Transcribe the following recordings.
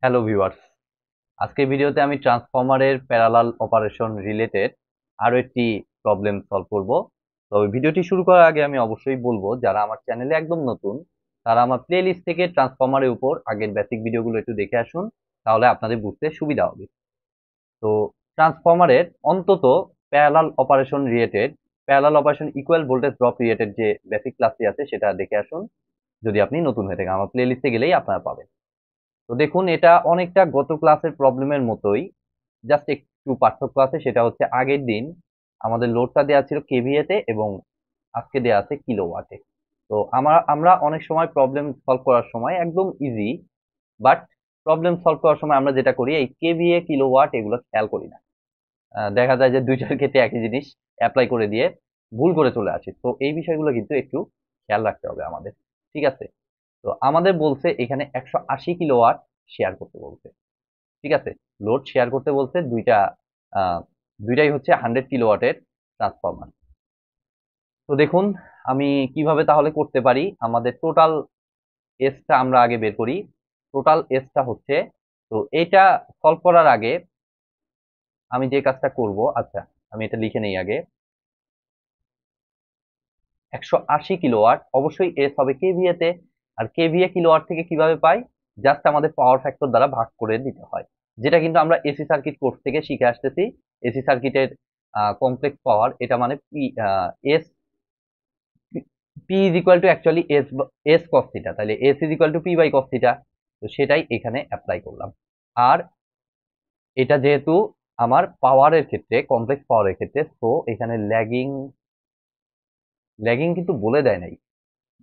Hello viewers, আজকের ভিডিওতে আমি ট্রান্সফরমারের প্যারালাল অপারেশন রিলেটেড আরো একটি প্রবলেম সলভ করব। তবে ভিডিওটি শুরু করার আগে আমি অবশ্যই বলবো, যারা আমার চ্যানেলে একদম নতুন তারা আমার প্লেলিস্ট থেকে ট্রান্সফরমারের উপর আগের বেসিক ভিডিওগুলো একটু দেখে আসুন, তাহলে আপনাদের বুঝতে সুবিধা হবে। তো ট্রান্সফরমারের অন্তত parallel operation equal voltage drop related যে বেসিক ক্লাসটি আছে সেটা দেখে আসুন। যদি আপনি নতুন হয়ে থাকেন, আমার প্লেলিস্টে গেলেই আপনারা পাবেন। তো দেখুন, এটা অনেকটা গত ক্লাসের প্রবলেমের মতোই, জাস্ট একটু পার্থক্য আছে। সেটা হচ্ছে, আগের দিন আমাদের লোডটা দেওয়া ছিল কেভিএ তে এবং আজকে দেওয়া আছে কিলোওয়াটে। তো আমরা অনেক সময় প্রবলেম সলভ করার সময় একদম ইজি, বাট প্রবলেম সলভ করার সময় আমরা যেটা করি, এই কেভিএ কিলোওয়াট এগুলো খেয়াল করি না। দেখা যায় যে দুইটার ক্ষেত্রে একই জিনিস অ্যাপ্লাই করে দিয়ে ভুল করে চলে আসি। তো এই বিষয়গুলো কিন্তু একটু খেয়াল রাখতে হবে আমাদের। ঠিক আছে? তো আমাদের বলছে এখানে 180 কিলোওয়াট শেয়ার করতে বলছে। ঠিক আছে, লোড শেয়ার করতে বলছে দুইটা। আহ, দুইটাই হচ্ছে 100 কিলোওয়াটের ট্রান্সফরমার। তো দেখুন, আমি কিভাবে তাহলে করতে পারি। আমাদের টোটাল এসটা আমরা আগে বের করি। টোটাল এসটা হচ্ছে, তো এটা সলভ করার আগে আমি যে কাজটা করব, আচ্ছা আমি এটা লিখে নেই আগে। 180 কিলোওয়াট অবশ্যই এস হবে কেভিএ তে। আর কেভিএ কিলোওয়াট থেকে কিভাবে পাই? জাস্ট আমাদের পাওয়ার ফ্যাক্টর দ্বারা ভাগ করে দিতে হয়, যেটা কিন্তু আমরা এসি সার্কিট কোর্স থেকে শিখে আসতেছি। এসি সার্কিটের কমপ্লেক্স পাওয়ার, এটা মানে P, S P is equal to actually S, S cos theta. তাহলে S is equal to P by cos theta. তো সেটাই এখানে অ্যাপ্লাই করলাম। আর এটা যেহেতু আমার পাওয়ারের ক্ষেত্রে, কমপ্লেক্স পাওয়ারের ক্ষেত্রে, তো এখানে ল্যাগিং ল্যাগিং কিন্তু বলে দেয় নাই।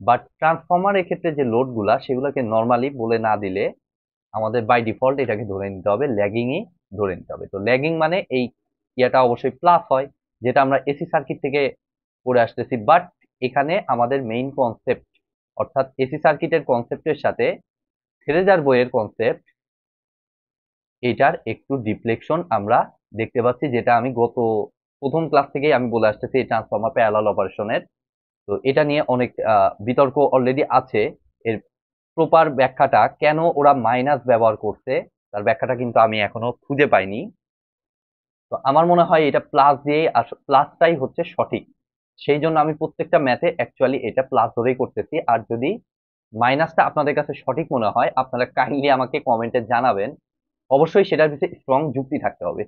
বাট ট্রান্সফরমারের ক্ষেত্রে যে লোডগুলা, সেগুলোকে নর্মালি বলে না দিলে আমাদের বাই ডিফল্ট এটাকে ধরে নিতে হবে, ল্যাগিংই ধরে নিতে হবে। তো ল্যাগিং মানে এই ইয়াটা অবশ্যই প্লাস হয়, যেটা আমরা এসি সার্কিট থেকে পড়ে আসতেছি। বাট এখানে আমাদের মেইন কনসেপ্ট, অর্থাৎ এসি সার্কিটের কনসেপ্টের সাথে ফ্রেজার বইয়ের কনসেপ্ট, এটার একটু ডিফ্লেকশন আমরা দেখতে পাচ্ছি, যেটা আমি গত প্রথম ক্লাস থেকেই আমি বলে আসতেছি এই ট্রান্সফরমার প্যারালাল অপারেশনের। তো এটা নিয়ে অনেক বিতর্ক অলরেডি আছে। এর প্রপার ব্যাখ্যাটা, কেন ওরা মাইনাস ব্যবহার করছে, তার ব্যাখ্যাটা কিন্তু আমি এখনো খুঁজে পাইনি। তো আমার মনে হয় এটা প্লাস দিয়ে, প্লাসটাই হচ্ছে সঠিক। সেই জন্য আমি প্রত্যেকটা ম্যাথে অ্যাকচুয়ালি এটা প্লাস ধরেই করতেছি। আর যদি মাইনাসটা আপনাদের কাছে সঠিক মনে হয়, আপনারা কাইন্ডলি আমাকে কমেন্টে জানাবেন। অবশ্যই সেটার পিছনে স্ট্রং যুক্তি থাকতে হবে।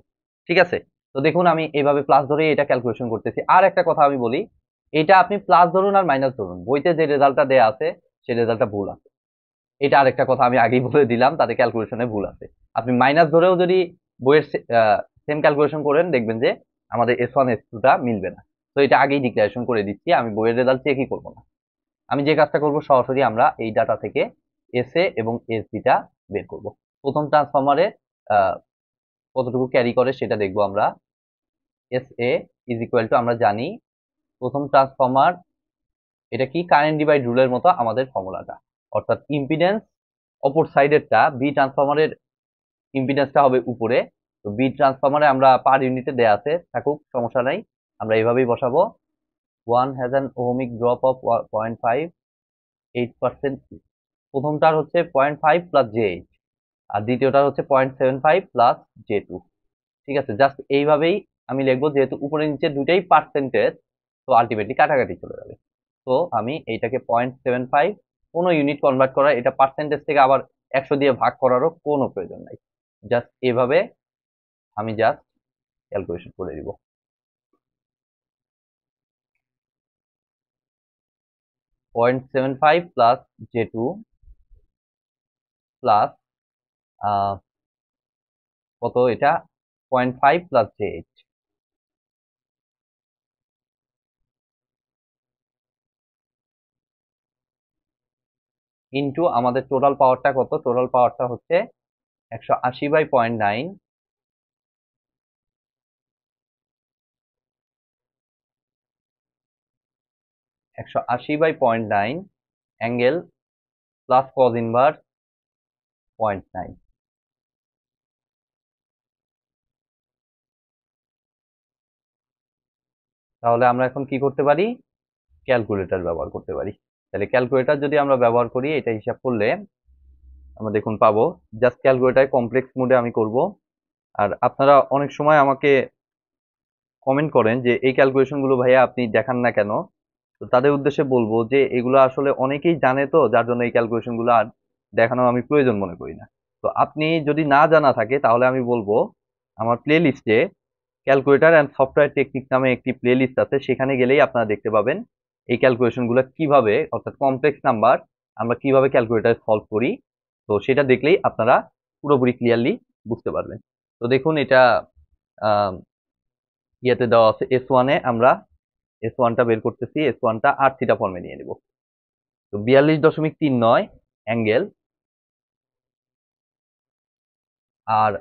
ঠিক আছে? তো দেখুন, আমি এইভাবে প্লাস ধরে এটা ক্যালকুলেশন করতেছি। আর একটা কথা আমি বলি, এটা আপনি প্লাস ধরুন আর মাইনাস ধরুন, বইতে যে রেজাল্টটা দেয়া আছে সেই রেজাল্টটা ভুল আছে। এটা আরেকটা কথা আমি আগেই বলে দিলাম, তাতে ক্যালকুলেশনে ভুল আছে। আপনি মাইনাস ধরেও যদি বইয়ের সেম ক্যালকুলেশন করেন, দেখবেন যে আমাদের S1 S2 টা মিলবে না। তো এটা আগেই ডিক্লারেশন করে দিচ্ছি, আমি বইয়ের রেজাল্ট চেকই করবো না। আমি যে কাজটা করব, সরাসরি আমরা এই ডাটা থেকে এসএ এবং এসবি টা বের করব। প্রথম ট্রান্সফরমারে কতটুকু ক্যারি করে সেটা দেখবো আমরা। এসএ ইজ ইকুয়াল টু, আমরা জানি প্রথম ট্রান্সফরমার, এটা কি কারেন্ট ডিভাইড রুলের মতো আমাদের ফর্মুলাটা, অর্থাৎ ইম্পিডেন্স অপর সাইডেরটা, বি ট্রান্সফরমারের ইম্পিডেন্সটা হবে উপরে। তো বি ট্রান্সফরমারে আমরা পার ইউনিটে দেয়া আছে, থাকুক সমস্যা নাই, আমরা এইভাবেই বসাবো। One has an ohmic drop of 0.58%। প্রথমটার হচ্ছে 0.5 প্লাস J8, আর দ্বিতীয়টার হচ্ছে 0.75 প্লাস J2। ঠিক আছে, জাস্ট এইভাবেই আমি লিখবো, যেহেতু উপরে নিচে দুইটাই পার্সেন্টেজ, তো আলটিমেটলি কাটাকাটি চলে যাবে। তো আমি এইটাকে 0.75, কোনো ইউনিট কনভার্ট করা, এটা পার্সেন্টেজ থেকে আবার 100 দিয়ে ভাগ করারও কোনো প্রয়োজন নাই। জাস্ট এভাবে আমি জাস্ট ক্যালকুলেশন করে দিব। 0.75 প্লাস J2 প্লাস কত এটা, 0.5 প্লাস J8 ইন্টু আমাদের টোটাল পাওয়ারটা কত, টোটাল পাওয়ারটা হচ্ছে 180/0.9, 180/0.9 অ্যাঙ্গেল প্লাস কজ ইনভার্স 0.9। তাহলে আমরা এখন কি করতে পারি? ক্যালকুলেটর ব্যবহার করতে পারি। তাহলে ক্যালকুলেটর যদি আমরা ব্যবহার করি, এটা হিসাব করলে আমরা দেখুন পাবো। জাস্ট ক্যালকুলেটার কমপ্লেক্স মোডে আমি করব। আর আপনারা অনেক সময় আমাকে কমেন্ট করেন যে এই ক্যালকুলেশন গুলো ভাইয়া আপনি দেখান না কেন। তো তাদের উদ্দেশ্যে বলবো যে এগুলো আসলে অনেকেই জানে, তো যার জন্য এই ক্যালকুলেশন গুলো আর দেখানো আমি প্রয়োজন মনে করি না। তো আপনি যদি না জানা থাকে তাহলে আমি বলবো আমার প্লে লিস্টে ক্যালকুলেটর অ্যান্ড সফটওয়্যার টেকনিক নামে একটি প্লে লিস্ট আছে, সেখানে গেলেই আপনারা দেখতে পাবেন এই ক্যালকুলেশন গুলো কিভাবে, অর্থাৎ কমপ্লেক্স নাম্বার আমরা কিভাবে ক্যালকুলেটর সলভ করি। তো সেটা দেখলেই আপনারা পুরোপুরি ক্লিয়ারলি বুঝতে পারবেন। তো দেখুন এটা আহ, ইয়েতে দেওয়া আছে S1 এ। আমরা S1টা বের করতেছি, S1টা আর থিটা ফর্মে নিয়ে নিব। তো 42.39 অ্যাঙ্গেল। আর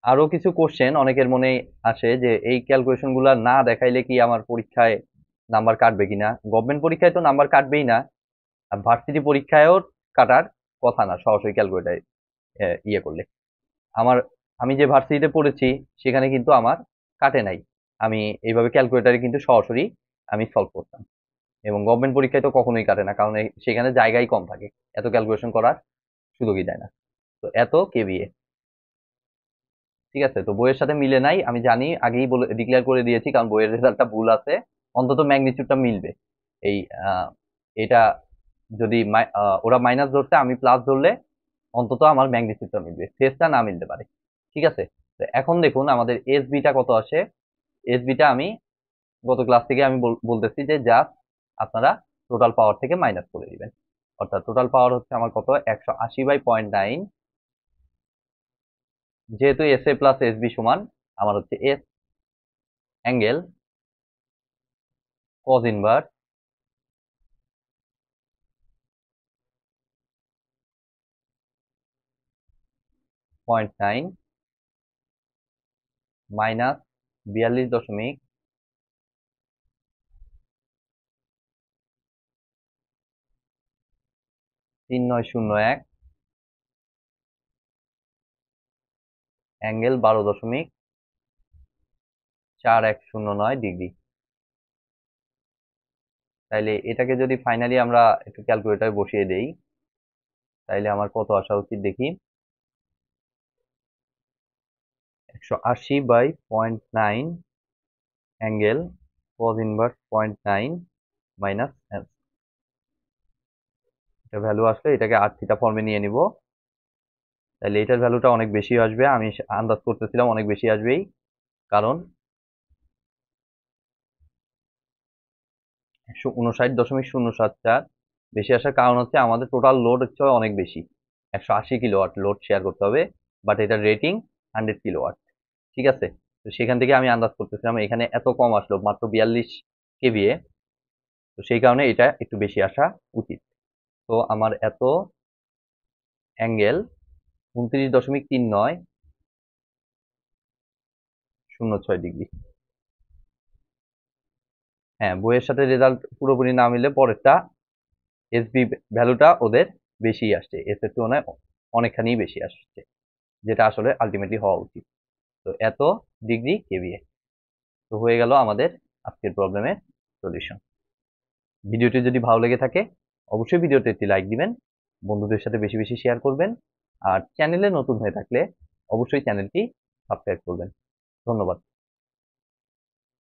আরো কিছু কোশ্চেন অনেকের মনে আসে যে এই ক্যালকুলেশন গুলা না দেখাইলে কি আমার পরীক্ষায় নাম্বার কাটবে কিনা। গভর্নমেন্ট পরীক্ষায় তো নাম্বার কাটবেই না, আর ভার্সিটি পরীক্ষায়ও কাটার কথা না সরাসরি ক্যালকুলেটার ইয়ে করলে। আমার আমি যে ভার্সিটিতে পড়েছি সেখানে কিন্তু আমার কাটে নাই। আমি এইভাবে ক্যালকুলেটারে কিন্তু সরাসরি আমি সলভ করতাম। এবং গভর্নমেন্ট পরীক্ষায় তো কখনোই কাটে না, কারণ সেখানে জায়গাই কম থাকে, এত ক্যালকুলেশন করার সুযোগই দেয় না। তো এত কেভিএ। ঠিক আছে, তো বইয়ের সাথে মিলে নাই আমি জানি, আগেই বলে ডিক্লেয়ার করে দিয়েছি, কারণ বইয়ের রেজাল্টটা ভুল আছে। অন্তত ম্যাগনিটিউডটা মিলবে। এই এটা যদি ওরা মাইনাস ধরছে, আমি প্লাস ধরলে অন্তত আমার ম্যাগনিটিউডটা মিলবে, ফেজটা না মিলতে পারে। ঠিক আছে, তো এখন দেখুন আমাদের এসবিটা কত আসে। এসবিটা আমি গত ক্লাস থেকে আমি বলতেছি যে জাস্ট আপনারা টোটাল পাওয়ার থেকে মাইনাস করে দিবেন। অর্থাৎ টোটাল পাওয়ার হচ্ছে আমার কত, 180/0.9। যেহেতু S A plus S B সমান, আমার হচ্ছে S angle cos inverse 0.9 minus 42.3901 angle 12.4109 degree. তাইলে এটাকে যদি ফাইনালি আমরা একটু ক্যালকুলেটরে বসিয়ে দেই, তাইলে আমার কত আসা উচিত দেখি। 180/0.9 অ্যাঙ্গেল কজ ইনভার্স 0.9 মাইনাস, এটা ভ্যালু আসলে এটাকে আর থিটা ফর্মে নিয়ে নিব। তাহলে এটার ভ্যালুটা অনেক বেশি আসবে, আমি আন্দাজ করতেছিলাম অনেক বেশি আসবেই, কারণ 159.074 বেশি আসার কারণ হচ্ছে আমাদের টোটাল লোড হচ্ছে অনেক বেশি, 180 কিলোওয়াট লোড শেয়ার করতে হবে, বাট এটার রেটিং 100 কিলোওয়াট। ঠিক আছে, তো সেখান থেকে আমি আন্দাজ করতেছিলাম এখানে এত কম আসলো মাত্র 42 কেভিএ, তো সেই কারণে এটা একটু বেশি আসা উচিত। তো আমার এত অ্যাঙ্গেল 29.3906 ডিগ্রি। হ্যাঁ, বইয়ের সাথে রেজাল্ট পুরোপুরি না মিললে পরেরটা এসবি ভ্যালুটা ওদের বেশি আসছে, এস এর তুলনায় অনেকখানি বেশি আসছে, যেটা আসলে আলটিমেটলি হওয়া উচিত। তো এত ডিগ্রি কেভিএ। তো হয়ে গেল আমাদের আজকের প্রবলেমের সলিউশন। ভিডিওটি যদি ভালো লেগে থাকে অবশ্যই ভিডিওতে একটি লাইক দিবেন, বন্ধুদের সাথে বেশি বেশি শেয়ার করবেন, আর চ্যানেলে নতুন হয়ে থাকলে অবশ্যই চ্যানেলটি সাবস্ক্রাইব করবেন। ধন্যবাদ।